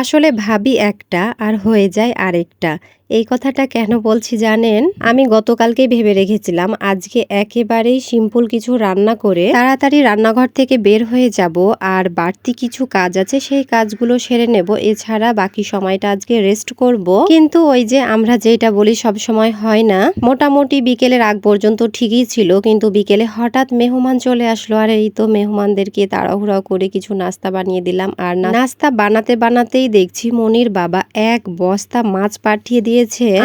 আসলে ভাবি একটা আর হয়ে যায় আরেকটা। এই কথাটা কেন বলছি জানেন? আমি গতকালকেই ভেবে রেখেছিলাম আজকে একেবারেই সিম্পল কিছু রান্না করে তাড়াতাড়ি রান্নাঘর থেকে বের হয়ে যাব, আর বাড়তি কিছু কাজ আছে সেই কাজগুলো সেরে নেব। এছাড়া বাকি সময়টা আজকে রেস্ট করব। কিন্তু ওই যে আমরা যেটা বলি সব সময় হয় না। মোটামুটি বিকেলের আগ পর্যন্ত ঠিকই ছিল, কিন্তু বিকেলে হঠাৎ মেহমান চলে আসলো, আর এই তো মেহমানদেরকে তাড়াহুড়া করে কিছু নাস্তা বানিয়ে দিলাম। আর নাস্তা বানাতে বানাতেই দেখছি মনির বাবা এক বস্তা মাছ পাঠিয়ে দিয়েছে।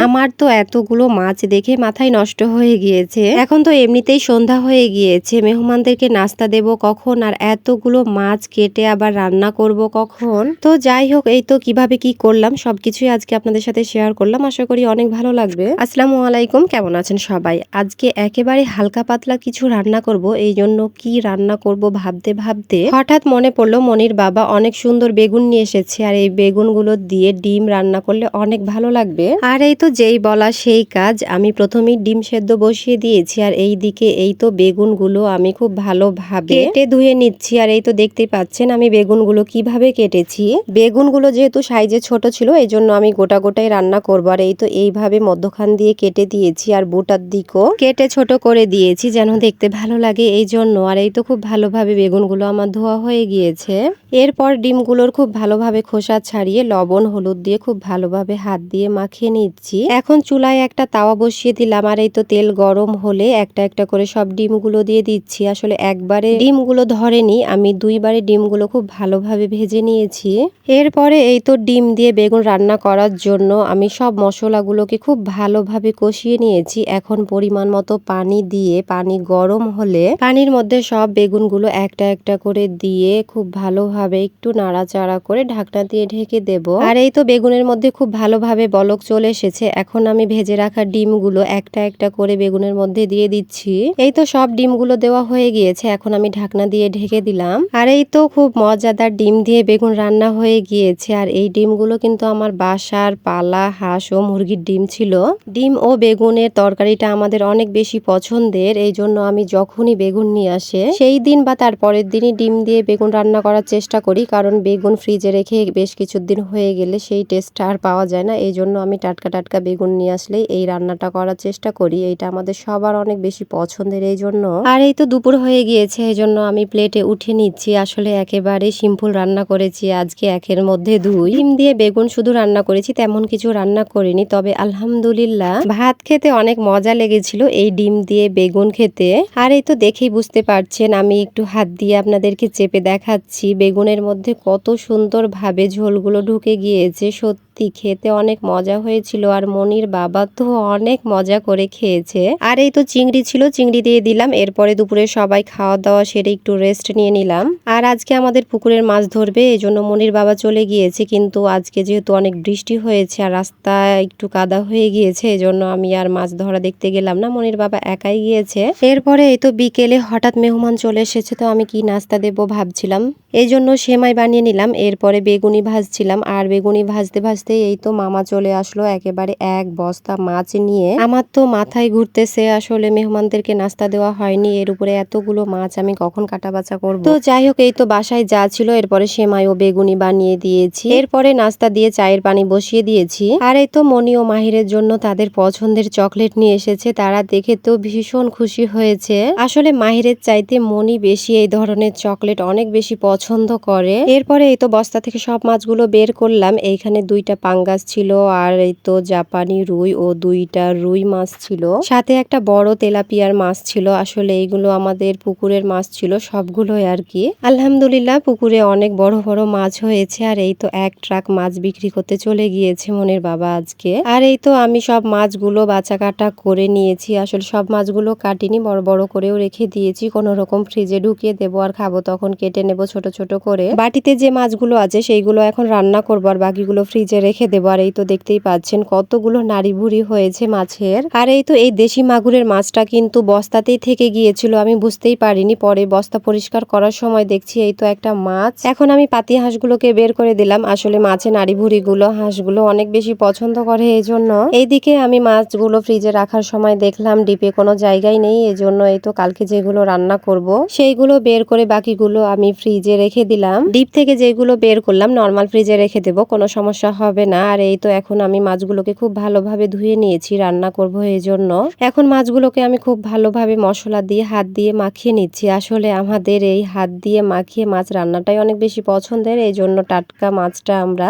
আমার তো এতগুলো মাছ দেখে মাথায় নষ্ট হয়ে গিয়েছে। এখন তো এমনিতেই সন্ধ্যা হয়ে গিয়েছে, মেহমানদেরকে নাস্তা দেব কখন, আর এতগুলো মাছ কেটে আবার রান্না করব কখন। তো যাই হোক, এই তো কিভাবে কি করলাম সবকিছুই আজকে আপনাদের সাথে শেয়ার করলাম। আশা করি অনেক ভালো লাগবে। আসসালামু আলাইকুম, কেমন আছেন সবাই? আজকে একেবারে হালকা পাতলা কিছু রান্না করব। এই জন্য কি রান্না করব ভাবতে ভাবতে হঠাৎ মনে পড়লো মনির বাবা অনেক সুন্দর বেগুন নিয়ে এসেছে, আর এই বেগুনগুলো দিয়ে ডিম রান্না করলে অনেক ভালো লাগবে। আর এই তো যেই বলা সেই কাজ, আমি প্রথমেই ডিম সেদ্ধ বসিয়ে দিয়েছি, আর এই দিকে এই তো বেগুনগুলো আমি খুব ভালোভাবে কেটে ধুয়ে নিচ্ছি। আর এই তো দেখতেই পাচ্ছেন আমি বেগুনগুলো কিভাবে কেটেছি। বেগুনগুলো যেহেতু সাইজে ছোট ছিল এই জন্য আমি গোটা গোটাই রান্না করবো। আর এই তো এইভাবে মধ্যখান দিয়ে কেটে দিয়েছি, আর বোটার দিকও কেটে ছোট করে দিয়েছি যেন দেখতে ভালো লাগে এই জন্য। আর এই তো খুব ভালোভাবে বেগুনগুলো আমার ধোয়া হয়ে গিয়েছে। এরপর ডিমগুলোর খুব ভালোভাবে খোসা ছাড়িয়ে লবণ হলুদ দিয়ে খুব ভালোভাবে হাত দিয়ে মাখিয়ে নিচ্ছি। এখন চুলায় একটা তাওয়া বসিয়ে দিলাম, আর এই তো তেল গরম হলে একটা একটা করে সব ডিমগুলো দিয়ে দিচ্ছি। আসলে একবারে ডিমগুলো ধরেনি, আমি দুইবারে ডিমগুলো খুব ভালোভাবে ভেজে নিয়েছি। এরপরে এই তো ডিম দিয়ে বেগুন রান্না করার জন্য আমি সব মশলাগুলোকে খুব ভালোভাবে কষিয়ে নিয়েছি। এখন পরিমাণ মতো পানি দিয়ে, পানি গরম হলে পানির মধ্যে সব বেগুনগুলো একটা একটা করে দিয়ে খুব ভালোভাবে একটু নাড়াচাড়া করে ঢাকনা দিয়ে ঢেকে দেব। আর এই তো বেগুনের মধ্যে খুব ভালোভাবে বলক চলে এসেছে। এখন আমি ভেজে রাখা ডিমগুলো একটা একটা করে বেগুনের মধ্যে দিয়ে দিচ্ছি। এই তো সব ডিমগুলো দেওয়া হয়ে গিয়েছে, এখন আমি ঢাকনা দিয়ে ঢেকে দিলাম। আর এই তো খুব মজাদার ডিম দিয়ে বেগুন রান্না হয়ে গিয়েছে। আর এই ডিমগুলো কিন্তু আমার বাসার পালা হাঁস ও মুরগির ডিম ছিল। ডিম ও বেগুনের তরকারিটা আমাদের অনেক বেশি পছন্দের, এই জন্য আমি যখনই বেগুন নিয়ে আসে সেই দিন বা তার পরের দিনই ডিম দিয়ে বেগুন রান্না করার চেষ্টা করি, কারণ বেগুন ফ্রিজে রেখে বেশ কিছুদিন হয়ে গেলে সেই টেস্টটা আর পাওয়া যায় না। এই জন্য আমি টাটকা টাটকা বেগুন নিয়ে আসলেই এই রান্নাটা করার চেষ্টা করি। এইটা আমাদের সবার অনেক বেশি পছন্দের এই জন্য। আর এই তো দুপুর হয়ে গিয়েছে, এই জন্য আমি প্লেটে উঠে নিচ্ছি। আসলে একেবারে সিম্পল রান্না করেছি আজকে, একের মধ্যে দুই। ডিম দিয়ে বেগুন শুধু রান্না করেছি, তেমন কিছু রান্না করিনি। তবে আলহামদুলিল্লাহ ভাত খেতে অনেক মজা লেগেছিল এই ডিম দিয়ে বেগুন খেতে। আর এই তো দেখেই বুঝতে পারছেন, আমি একটু হাত দিয়ে আপনাদেরকে চেপে দেখাচ্ছি বেগুনের মধ্যে কত সুন্দর ভাবে ঝোলগুলো ঢুকে গিয়েছে। সত্যি খেতে অনেক মজা হয়েছিল, আর মনির বাবা তো অনেক মজা করে খেয়েছে। আর এই তো চিংড়ি ছিল, চিংড়ি দিয়ে দিলাম। এরপরে দুপুরে সবাই খাওয়া দাওয়া সেরে একটু রেস্ট নিয়ে নিলাম। আর আজকে আমাদের পুকুরের মাছ ধরবে, এই জন্য মনির বাবা চলে গিয়েছে। কিন্তু আজকে যেহেতু অনেক বৃষ্টি হয়েছে আর রাস্তা একটু কাদা হয়ে গিয়েছে, এই জন্য আমি আর মাছ ধরা দেখতে গেলাম না, মনির বাবা একাই গিয়েছে। এরপরে এই তো বিকেলে হঠাৎ মেহমান চলে এসেছে, তো আমি কি নাস্তা দেব ভাবছিলাম, এই জন্য সেমাই বানিয়ে নিলাম। এরপরে বেগুনি ভাজছিলাম, আর বেগুনি ভাজতে ভাজতে এই তো মামা চলে আসলো একেবারে এক বস্তা মাছ নিয়ে। আমার তো মাথায় ঘুরতেছে, আসলে মেহমানদেরকে নাস্তা দেওয়া হয়নি, এর উপরে এতগুলো মাছ আমি কখন কাটা বাছা করবো। তো যাই হোক, এই তো বাসায় যা ছিল এরপরে সেমাই ও বেগুনি বানিয়ে দিয়েছি। এরপরে নাস্তা দিয়ে চায়ের পানি বসিয়ে দিয়েছি। আর এই তো মনি ও মাহিরের জন্য তাদের পছন্দের চকলেট নিয়ে এসেছে, তারা দেখে তো ভীষণ খুশি হয়েছে। আসলে মাহিরের চাইতে মনি বেশি এই ধরনের চকলেট অনেক বেশি পছন্দ করে। এরপরে এই তো বস্তা থেকে সব মাছগুলো বের করলাম। এইখানে দুইটা পাঙ্গাস ছিল, আর এই তো জাপানি রুই ও দুইটা রুই মাছ ছিল, সাথে একটা বড় তেলাপিয়ার মাছ ছিল। আসলে এইগুলো আমাদের পুকুরের মাছ ছিল সবগুলোই আর কি। আলহামদুলিল্লাহ পুকুরে অনেক বড় বড় মাছ হয়েছে। আর এই তো এক ট্রাক মাছ বিক্রি করতে চলে গিয়েছে মনির বাবা আজকে। আর এই তো আমি সব মাছগুলো বাছা কাটা করে নিয়েছি। আসলে সব মাছগুলো কাটিনি, বড় বড় করেও রেখে দিয়েছি, কোনো রকম ফ্রিজে ঢুকিয়ে দেবো, আর খাবো তখন কেটে নেব ছোট ছোট করে। বাটিতে যে মাছগুলো আছে সেইগুলো এখন রান্না করবো, আর বাকিগুলো ফ্রিজে রেখে দেবো। আর এই তো দেখতেই পাচ্ছেন পাচ্ছেন কতগুলো নাড়ি ভুড়ি হয়েছে মাছের। আর এই তো এই দেশি মাগুরের মাছটা কিন্তু বস্তাতেই থেকে গিয়েছিল, আমি বুঝতেই পারিনি। পরে বস্তা পরিষ্কার করার সময় দেখছি এই তো একটা মাছ। এখন আমি পাতি হাঁসগুলোকে বের করে দিলাম। আসলে মাছের নাড়ি ভুড়িগুলো হাঁসগুলো অনেক বেশি পছন্দ করে, এই জন্য। এইদিকে আমি মাছগুলো ফ্রিজে রাখার সময় দেখলাম ডিপে কোনো জায়গায় নেই, এজন্য এই তো কালকে যেগুলো রান্না করব সেইগুলো বের করে বাকিগুলো আমি ফ্রিজে রেখে দিলাম। ডিপ থেকে যেগুলো বের করলাম নর্মাল ফ্রিজে রেখে দেব, কোনো সমস্যা হবে না। আর এই তো এখন আমি মাছগুলোকে খুব ভালোভাবে ধুয়ে নিয়েছি রান্না করব, এই জন্য এখন মাছগুলোকে আমি খুব ভালোভাবে মশলা দিয়ে হাত দিয়ে মাখিয়ে নিচ্ছি। আসলে আমাদের এই হাত দিয়ে মাখিয়ে মাছ রান্নাটাই অনেক বেশি পছন্দের, এই জন্য টাটকা মাছটা আমরা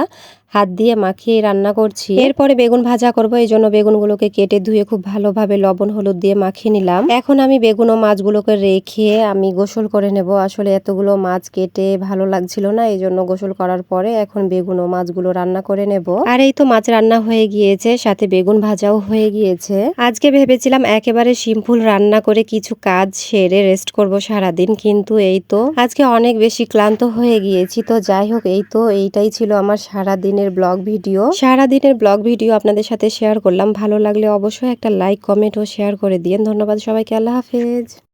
হাত দিয়ে মাখিয়ে রান্না করছি। এরপরে বেগুন ভাজা করব, এই জন্য বেগুনগুলোকে কেটে ধুয়ে খুব ভালোভাবে লবণ হলুদ দিয়ে মাখিয়ে নিলাম। এখন আমি বেগুন ও মাছগুলোকে রেখে আমি গোসল করে নেব। আসলে এতগুলো মাছ কেটে ভালো লাগছিল না, এই জন্য গোসল করার পরে এখন বেগুন ও মাছগুলো রান্না করে নেব। আর এই তো মাছ রান্না হয়ে গিয়েছে, সাথে বেগুন ভাজাও হয়ে গিয়েছে। আজকে ভেবেছিলাম একেবারে সিম্পল রান্না করে কিছু কাজ সেরে রেস্ট করব সারাদিন, কিন্তু এই তো আজকে অনেক বেশি ক্লান্ত হয়ে গিয়েছি। তো যাই হোক, এই তো এইটাই ছিল আমার সারাদিনের ব্লগ ভিডিও আপনাদের সাথে শেয়ার করলাম। ভালো লাগলে অবশ্যই একটা লাইক কমেন্ট ও শেয়ার করে দিন। ধন্যবাদ সবাইকে, আল্লাহ হাফেজ।